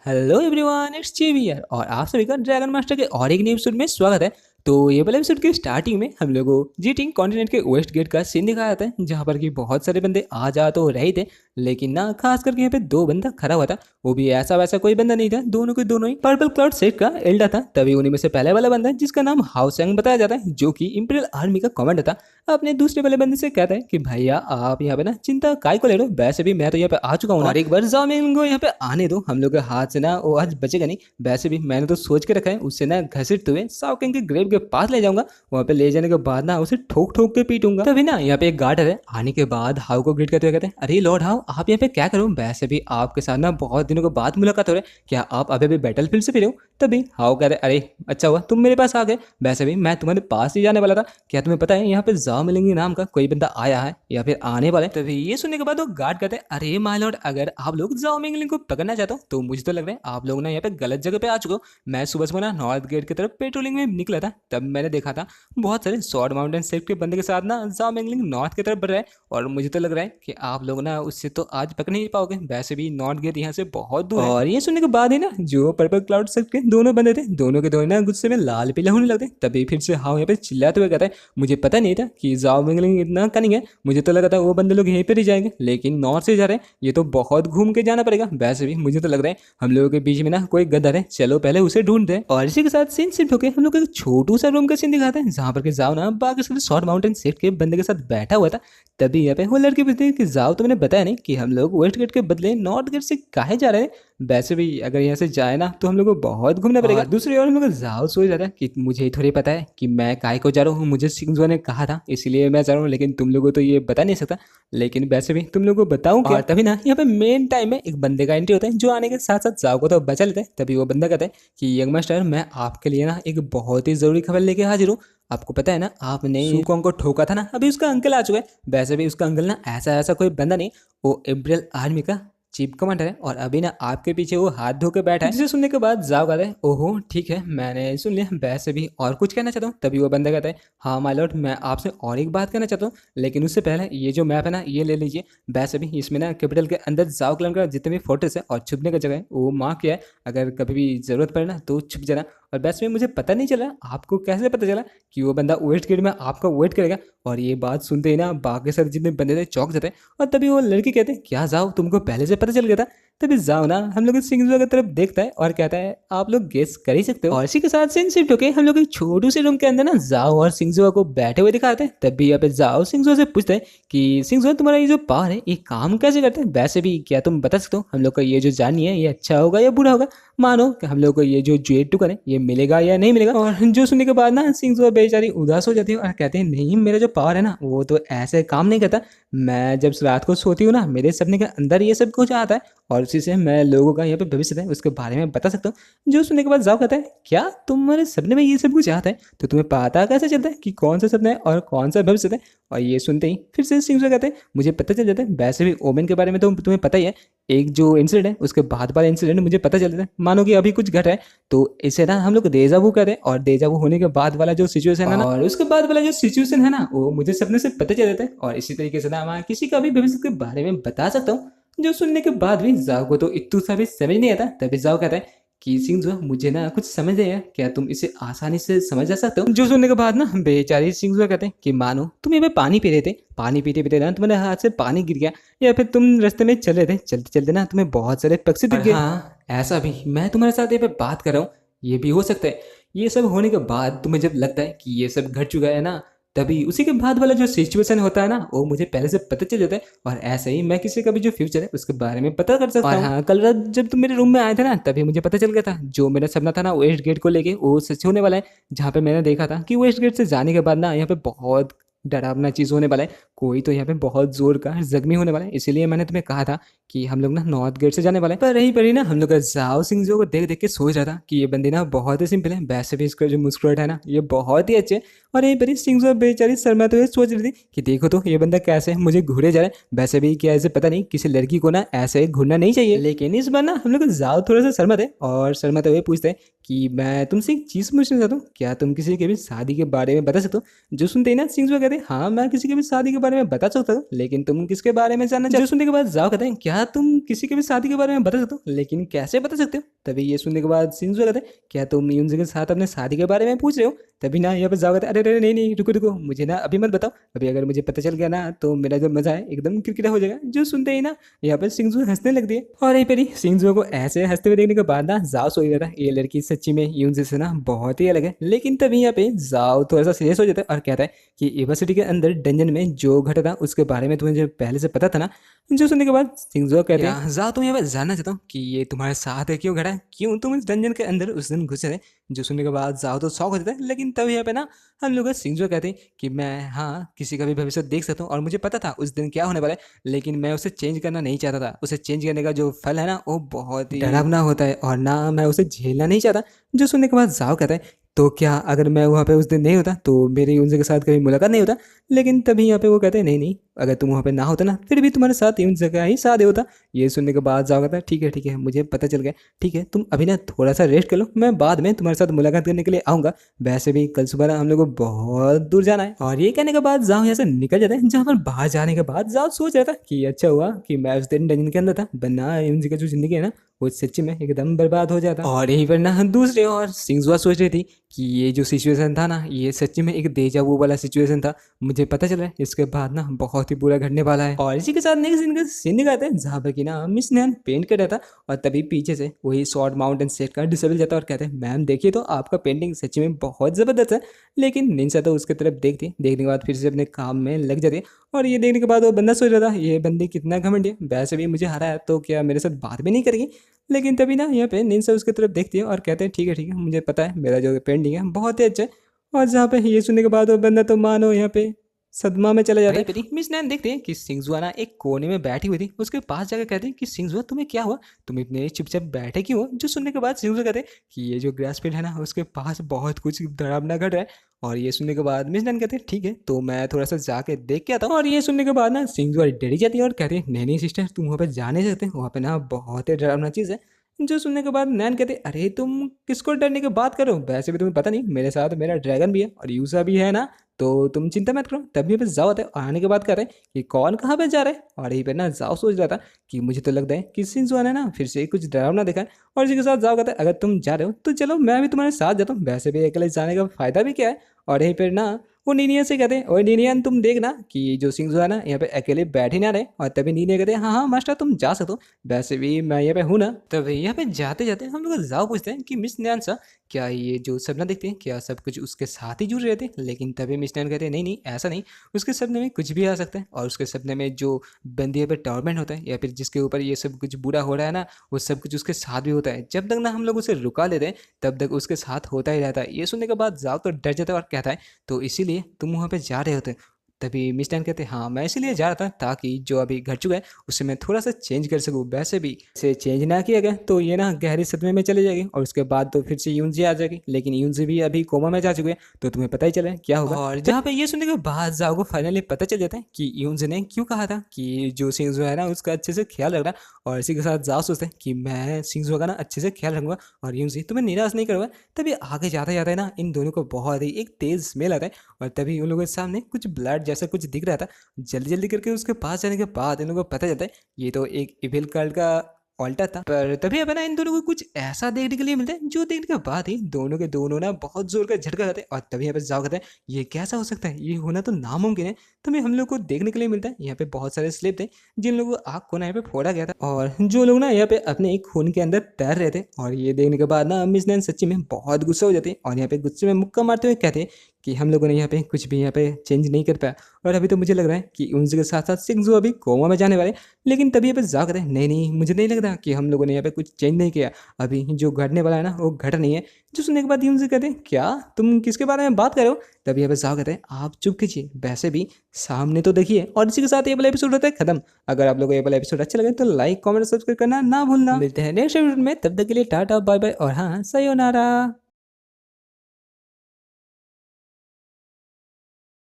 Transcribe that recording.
Hello everyone, it's Xavier और आप सभी का ड्रैगन मास्टर के और एक नए एपिसोड में स्वागत है। तो ये वाले एपिसोड के स्टार्टिंग में हम लोगों को जीटिंग कॉन्टिनेंट के वेस्ट गेट का सीन दिखाया जाता है, जहाँ पर कि बहुत सारे बंदे आ जा तो रहे थे, लेकिन ना खास करके यहाँ पे दो बंदा खड़ा हुआ था। वो भी ऐसा वैसा कोई बंदा नहीं था, दोनों के दोनों ही पर्पल क्लाउड सेट का एल्डा था। तभी उन्हीं में से पहले वाला बंदा जिसका नाम हाउसेंग बताया जाता है, जो कि इंपीरियल आर्मी का कमांडर था, अपने दूसरे वाले बंदे से कहता है कि भैया आप यहाँ पे ना चिंता काय को ले लो, वैसे भी मैं तो यहाँ पे आ चुका हूँ और एक बार जाओ मैं इनको यहाँ पे आने दो, हम लोग के हाथ से ना वो आज बचेगा नहीं। वैसे भी मैंने तो सोच के रखा है, उससे ना घसीटते हुए साउकिंग के ग्रेव के पास ले जाऊंगा। वहाँ पे ले जाने के बाद ना उसे ठोक ठोक के पीटूंगा। तभी ना यहाँ पे एक गार्ड है, आने के बाद हाउ को ग्रीट करते हुए कहते हैं, अरे लॉर्ड हाउ, आप यहाँ पे क्या करो? वैसे भी आपके साथ ना बहुत दिनों के बाद मुलाकात हो रही है, क्या आप अभी भी बैटल फील्ड से फिरे हो? तभी हाउ कहते हैं, अरे अच्छा हुआ तुम मेरे पास आ गए, वैसे भी मैं तुम्हारे पास ही जाने वाला था। क्या तुम्हें पता है यहाँ पे जाओ मिलेंगे नाम का कोई बंदा आया है या फिर आने वाला है? तभी ये सुनने के बाद वो गार्ड कहते हैं, अरे माय लॉर्ड, अगर आप लोग जाओ मिंगलिंग को पकड़ना चाहते हो तो मुझे तो लग रहा है आप लोग ना यहाँ पे गलत जगह पे आ चुके हो। मैं सुबह सुबह ना नॉर्थ गेट की तरफ पेट्रोलिंग में निकला था, तब मैंने देखा था बहुत सारे शॉर्ट माउंटेन सेक्ट के बंदे के साथ ना जाओ मिंगलिंग नॉर्थ की तरफ बढ़ रहा है, और मुझे तो लग रहा है कि आप लोग ना उससे तो आज पकड़ नहीं पाओगे। वैसे भी नॉर्थ गेट यहाँ से बहुत दूर है। और ये सुनने के बाद ही ना जो पर्पल क्लाउड सेक्ट के दोनों बंदे थे, दोनों के दोनों ना गुस्से में लाल पीला होने लगते। तभी फिर से हाँ यहाँ पे चिल्लाते हुए कहता है, मुझे पता नहीं था कि जाओ मिंगलिंग इतना कनिंग है, मुझे तो लगा था वो बंदे लोग यहीं पर ही जाएंगे, लेकिन नॉर्थ से जा रहे हैं, ये तो बहुत घूम के जाना पड़ेगा। वैसे भी मुझे तो लग रहा है हम लोगों के बीच में ना कोई गदर है, चलो पहले उसे ढूंढते हैं। और इसी के साथ सीन शिफ्ट होकर हम लोग एक छोटू सा रूम का सीन दिखाते हैं, जहाँ पर के जाओ ना बाकी सारे शॉर्ट माउंटेन सेट के बंदे के साथ बैठा हुआ था। तभी यहाँ पे वो लड़की पूछती है कि जाओ तो मैंने बताया नहीं कि हम लोग वेस्ट गेट के बदले नॉर्थ गेट से काहे जा रहे हैं? वैसे भी अगर यहाँ से जाए ना तो हम लोग को बहुत घूमना पड़ेगा। दूसरी ओर हम लोग जाओ सोच जाता है कि मुझे ही थोड़ी पता है कि मैं काहे को जा रहा हूँ, मुझे सिंगजो ने कहा था इसीलिए मैं जा रहा हूँ, लेकिन तुम लोगों को तो ये बता नहीं सकता, लेकिन वैसे भी तुम लोगों को बताऊं क्या? और तभी ना यहाँ पे मेन टाइम में एक बंदे का एंट्री होता है, जो आने के साथ साथ जाओ को तो बचा लेता है। तभी वो बंदा कहता है कि यंग मास्टर, मैं आपके लिए ना एक बहुत ही जरूरी खबर लेके हाजिर हूँ। आपको पता है ना आपने सुकोंग को ठोका था ना, अभी उसका अंकल आ चुका है। वैसे भी उसका अंकल ना ऐसा ऐसा कोई बंदा नहीं, वो इम्पीरियल आर्मी का चीफ कमांडर है, और अभी ना आपके पीछे वो हाथ धो के बैठा है। जिसे सुनने के बाद जाओ कहता है, ओहो ठीक है मैंने सुन लिया, वैसे भी और कुछ कहना चाहता हूँ? तभी वो बंदा कहता है, हाँ माय लॉर्ड, मैं आपसे और एक बात कहना चाहता हूँ, लेकिन उससे पहले ये जो मैप है ना ये ले लीजिए। वैसे भी इसमें ना कैपिटल के अंदर जाओ क्लन का जितने भी फोर्ट्रेस है और छुपने का जगह है वो मार्क किया है, अगर कभी भी जरूरत पड़े ना तो छुप जाना। और वैसे में मुझे पता नहीं चला, आपको कैसे पता चला कि वो बंदा वेस्ट गेट में आपका वेट करेगा? और ये बात सुनते ही ना बाकी सारे जितने बंदे थे चौंक जाते हैं। और तभी वो लड़की कहते हैं, क्या जाओ तुमको पहले से पता चल गया था? तभी जाओ ना हम लोग सिंगजुआ की तरफ देखता है और कहता है, आप लोग गेस कर ही सकते हो। और इसी के साथ सीन शिफ्ट होके हम लोग एक छोटू से रूम के अंदर ना जाओ और सिंगजुआ को बैठे हुए दिखाते हैं। तभी यहाँ पे जाओ सिंगजुआ से पूछते हैं कि सिंगजुआ, तुम्हारा ये जो पावर है ये काम कैसे करते हैं? वैसे भी क्या तुम बता सकते हो हम लोग का ये जो जानी है ये अच्छा होगा या बुरा होगा? मानो कि हम लोग को ये जो जुएट टुकन है ये मिलेगा या नहीं मिलेगा? और जो सुनने के बाद ना सिंगजुआ बेचारी उदास हो जाती है और कहते हैं, नहीं मेरा जो पावर है ना वो तो ऐसे काम नहीं करता, मैं जब रात को सोती हूँ ना मेरे सपने के अंदर ये सब कुछ आता है, और उसी से मैं लोगों का यहाँ पे भविष्य है उसके बारे में बता सकता हूँ। जो सुनने के बाद जाओ कहता है, क्या तुम्हारे सपने में ये सब कुछ आता है? तो तुम्हें पता कैसे चलता है कि कौन सा सपना है और कौन सा भविष्य है? और ये सुनते ही फिर से सिंह कहते हैं, मुझे पता चल जाता है। वैसे भी ओमेन के बारे में तो तुम्हें पता ही है, एक जो इंसिडेंट है उसके बाद वाला इंसिडेंट मुझे पता चल जाता है, मानो कि अभी कुछ घट है, तो इसे ना हम लोग डेजावू कहते हैं। और डेजावू होने के बाद वाला जो सिचुएशन है ना, और उसके बाद वाला जो सिचुएशन है ना वो मुझे सपने से पता चल जाता है, और इसी तरीके से ना मैं किसी का भी भविष्य के बारे में बता सकता हूँ। जो सुनने के बाद भी जाओ को तो इतना सा भी समझ नहीं आता। तभी जाओ कहता है कि सिंह जो मुझे ना कुछ समझ नहीं आया, क्या तुम इसे आसानी से समझ जा सकते हो? जो सुनने के बाद ना बेचारी सिंह जो कहते हैं कि मानो तुम ये पानी पी रहे थे, पानी पीते पीते ना तुम्हारे हाथ से पानी गिर गया, या फिर तुम रास्ते में चल रहे थे, चलते चलते ना तुम्हें बहुत सारे पक्षी दिख गए। हाँ ऐसा भी मैं तुम्हारे साथ ये पे बात कर रहा हूँ, ये भी हो सकता है। ये सब होने के बाद तुम्हें जब लगता है कि ये सब घट चुका है ना, तभी उसी के बाद वाला जो सिचुएशन होता है ना वो मुझे पहले से पता चल जाता है, और ऐसे ही मैं किसी का भी जो फ्यूचर है उसके बारे में पता कर सकता हूँ। और हाँ कल रात जब तुम मेरे रूम में आए थे ना तभी मुझे पता चल गया था, जो मेरा सपना था ना वेस्ट गेट को लेके वो सच होने वाला है, जहाँ पे मैंने देखा था कि वेस्ट गेट से जाने के बाद ना यहाँ पे बहुत डरावना चीज होने वाला है, कोई तो यहाँ पे बहुत जोर का जख्मी होने वाला है, इसीलिए मैंने तुम्हें कहा था कि हम लोग ना नॉर्थ गेट से जाने वाले हैं। पर रही पड़ी ना हम लोग का जाओ सिंह जो को देख देख के सोच रहा था कि ये बंदी ना बहुत ही सिंपल है, वैसे भी इसका जो मुस्कुराहट है ना ये बहुत ही अच्छे है। और यहीं पर ही सिंह जो बेचारी शर्माते हुए सोच रही थी कि देखो तो ये बंदा कैसे मुझे घूरे जा रहा है, वैसे भी क्या ऐसे पता नहीं किसी लड़की को ना ऐसे घूरना नहीं चाहिए। लेकिन इस बार ना हम लोग जाओ थोड़ा सा शर्माते और शर्माते हुए पूछते हैं कि मैं तुमसे एक चीज़ पूछना चाहता हूँ, क्या तुम किसी के भी शादी के बारे में बता सकते हो? जो सुनते ही ना शिंज़ो कहते हैं, हाँ, मैं किसी की भी शादी के बारे में बता सकता हूँ, लेकिन तुम किसके बारे में जानना चाहते हो? जो सुनने के बाद ज़ाओ कहते हैं, क्या तुम किसी की भी शादी के बारे में बता सकते हो, लेकिन कैसे बता सकते हो? तभी ये सुनने के बाद शिंज़ो कहते हैं, क्या तुम यूनज़ी के साथ अपने शादी के बारे में पूछ रहे हो? तभी ना यहाँ पे ज़ाओ कहता है, अरे, अरे, नहीं, नहीं, रुको, रुको, मुझे ना अभी मत बताओ। अभी अगर मुझे पता चल गया ना, तो मेरा जो मज़ा है एकदम किरकिरा हो जाएगा। जो सुनते ही ना यहाँ पे शिंज़ो हँसने लगती है और यहीं पर ही शिंज़ो को ऐसे हँसते हुए देखने के बाद ना ज़ाओ सोच रहा था, ये लड़की सच्ची में यूनज़ी से ना बहुत ही अलग है। लेकिन तभी यहाँ पे ज़ाओ थोड़ा-सा सीरियस हो जाता है और कहता है कि यूनिवर्सिटी के अंदर डंजन में जो घटा था उसके बारे में तुम्हें जो पहले से पता था ना? जो सुनने के बाद शिंज़ो कहते हैं, ज़ाओ तुम यहाँ पे जानना चाहता हूँ कि ये तुम्हारे साथ है क्यों घटा है? क्यों तुम इस डंजन के अंदर उस दिन घुसे थे? जो सुनने के बाद ज़ाओ तो शॉक हो जाता है, लेकिन तभी यहाँ पे ना हम लोग शिंज़ो कहते हैं कि मैं हाँ, किसी का भी भविष्य देख सकता हूँ और मुझे पता था उस दिन क्या होने वाला है, लेकिन मैं उसे चेंज करना नहीं चाहता था। उसे चेंज करने का जो फल है ना, वो बहुत ही डरावना होता है और ना मैं उसे झेलना नहीं चाहता। जो सुनने के बाद ज़ाओ कहता है, तो क्या अगर मैं वहाँ पे उस दिन नहीं होता तो मेरी उनसे के साथ कभी मुलाकात नहीं होता? लेकिन तभी यहाँ पे वो कहते हैं, नहीं, नहीं, अगर तुम वहाँ पे ना होता ना, फिर भी तुम्हारे साथ उनसे का ही शादी होता। ये सुनने के बाद ज़ाओ कहता है, ठीक है, मुझे पता चल गया। ठीक है, तुम अभी ना थोड़ा-सा रेस्ट कर लो, मैं बाद में तुम्हारे साथ मुलाकात करने के लिए आऊँगा। वैसे भी कल सुबह ना हम लोग को बहुत दूर जाना है। और ये कहने के बाद ज़ाओ यहाँ से निकल जाता है, जहाँ पर बाहर जाने के बाद ज़ाओ सोच रहा था कि अच्छा हुआ कि मैं उस दिन डंजन के अंदर था, वरना उनकी का जो ज़िंदगी है ना, वो सच्ची में एकदम बर्बाद हो जाता। और यहीं पर ना दूसरी ओर सिंजुआ सोच रही थी कि ये जो सिचुएशन था ना, ये सच्ची में एक डेजा वू वाला सिचुएशन था। मुझे पता चला है इसके बाद ना बहुत ही बुरा घटने वाला है। और इसी के साथ नेक्स्ट दिन का सीन दिखाते हैं, जहाँ पर कि ना मिस नैन पेंट कर रहा था और तभी पीछे से वही शॉर्ट माउंटेन सेट का डिसेबल जाता है और कहते हैं, मैम देखिए तो आपका पेंटिंग सच्ची में बहुत ज़बरदस्त है। लेकिन निंजा तो उसकी तरफ देखती है, देखने के बाद फिर से अपने काम में लग जाती है। और ये देखने के बाद वो बंदा सोच रहा था, ये बंदी कितना घमंडी है, वैसे भी मुझे हरा है तो क्या मेरे साथ बात भी नहीं करेगी? लेकिन तभी ना यहाँ पे निंजा उसकी तरफ देखती है और कहते हैं, ठीक है, मुझे पता है मेरा जो पेंटिंग है बहुत ही अच्छा है। और जहाँ पे ये सुनने के बाद वो बंदा तो मानो यहाँ पे सदमा में चला जाता है। वहीं पे मिस नैन देखते हैं कि सिंजुआ ना एक कोने में बैठी हुई थी, उसके पास जाकर कहते हैं कि सिंजुआ तुम्हें क्या हुआ, तुम इतने चुपचाप बैठे क्यों हो? जो सुनने के बाद सिंजुआ कहते हैं कि ये जो ग्रास फील्ड है ना, उसके पास बहुत कुछ डरावना घट रहा है। और ये सुनने के बाद मिस नैन कहते हैं, ठीक है, तो मैं थोड़ा सा जाके देख के आता हूँ। और ये सुनने के बाद ना सिंजुआ डरी जाती है और कहती है, नहीं, नहीं सिस्टर, तुम वहाँ पे जा नहीं सकते, वहाँ पे ना बहुत ही डरावना चीज़ है। जो सुनने के बाद नैन कहते, अरे तुम किसको डरने की बात करो, वैसे भी तुम्हें पता नहीं मेरे साथ मेरा ड्रैगन भी है और यूसा भी है ना, तो तुम चिंता मत करो। तभी पे जाओ थे आने के बाद कह रहे हैं कि कौन कहाँ पे जा रहे हैं। और यहीं पे ना जाओ सोच रहा था कि मुझे तो लगता है कि सिंजुआ ने ना फिर से कुछ डरावना देखा है। और इसी के साथ जाओ कहता है, अगर तुम जा रहे हो तो चलो मैं भी तुम्हारे साथ जाता हूँ, वैसे भी अकेले जाने का फायदा भी क्या है। और यहीं पर ना वो नीनिया से कहते हैं, ओए नीनियन तुम देखना कि जो सिंजुआ है ना यहाँ पे अकेले बैठ ही ना रहे। और तभी नीनिया कहते हैं, हाँ हाँ मास्टर तुम जा सकते हो, वैसे भी मैं यहाँ पे हूँ ना। तभी यहाँ पे जाते जाते हम लोग जाओ पूछते हैं कि मिस न्यान क्या ये जो सपना देखते हैं क्या सब कुछ उसके साथ ही जुड़ रहे थे? लेकिन तभी मिस नैन कहते हैं, नहीं, नहीं, ऐसा नहीं, उसके सपने में कुछ भी आ सकता है। और उसके सपने में जो बंदी पे टॉर्मेंट होता है या फिर जिसके ऊपर ये सब कुछ बुरा हो रहा है ना, वो सब कुछ उसके साथ भी होता है। जब तक ना हम लोग उसे रुका लेते हैं तब तक उसके साथ होता ही रहता है। ये सुनने के बाद जाओ तो डर जाता है और कहता है, तो इसीलिए तुम वहाँ पे जा रहे होते? तभी मिस टैन कहते हैं, हाँ मैं इसीलिए जा रहा था ताकि जो अभी घट चुका है उसे मैं थोड़ा सा चेंज कर सकूँ। वैसे भी इसे चेंज ना किया गया तो ये ना गहरे सदमे में चले जाएगी और उसके बाद तो फिर से यूनजी आ जाएगी। लेकिन यूनजी भी अभी कोमा में जा चुके हैं तो तुम्हें पता ही चला है क्या होगा। और जहाँ पे ये सुनने के बाद जाओ को फाइनली पता चल जाता है कि यूनजी ने क्यों कहा था कि जो सिंजो है ना उसका अच्छे से ख्याल रखना। और इसी के साथ जाओ सोचते हैं कि मैं सिंजो का ना अच्छे से ख्याल रखूंगा और यूनजी तुम्हें निराश नहीं करूँगा। तभी आगे जाते जाते ना इन दोनों को बहुत ही एक तेज स्मेल आता है और तभी उन लोगों के सामने कुछ ब्लड जैसा कुछ दिख रहा था। जल्दी जल्दी करके उसके पास जाने के बाद इन लोगों को पता चलता है ये तो एक इविल कल्ट का ऑल्टर था। पर तभी अब ना इन दोनों को कुछ ऐसा देखने के लिए मिलता है जो देखने के बाद ही दोनों के दोनों ना बहुत जोर का झटका जाते हैं। और तभी यहाँ पे जाओ कहते हैं, ये कैसा हो सकता है, ये होना तो नामुमकिन है। तभी हम लोग को देखने के लिए मिलता है यहाँ पे बहुत सारे स्लेब थे जिन लोगों को आग को ना यहाँ पे फोड़ा गया था और जो लोग ना यहाँ पे अपने एक खून के अंदर तैर रहे थे। और ये देखने के बाद ना मिस नैन सच्ची में बहुत गुस्सा हो जाती है और यहाँ पे गुस्से में मुक्का मारते हुए कहते हैं कि हम लोगों ने यहाँ पे कुछ भी यहाँ पे चेंज नहीं कर पाया और अभी तो मुझे लग रहा है कि उनके के साथ साथ सिंगजू अभी कोमा में जाने वाले। लेकिन तभी यहाँ पे जा रहे हैं, नहीं नहीं, मुझे नहीं लग रहा कि हम लोगों ने यहाँ पे कुछ चेंज नहीं किया, अभी जो घटने वाला है ना वो घट नहीं है। जो सुनने के बाद उनसे कहते हैं, क्या तुम किसके बारे में बात कर रहे हो? तभी यहाँ पे जा कहते हैं, आप चुप कीजिए, वैसे भी सामने तो देखिए। और इसी के साथ ये वाला एपिसोड होता है खत्म। अगर आप लोगों को ये वाला एपिसोड अच्छा लगे तो लाइक कमेंट सब्सक्राइब करना ना भूलना। मिलते हैं नेक्स्ट एपिसोड में, तब तक के लिए टाटा बाय बाय और हाँ सायोनारा।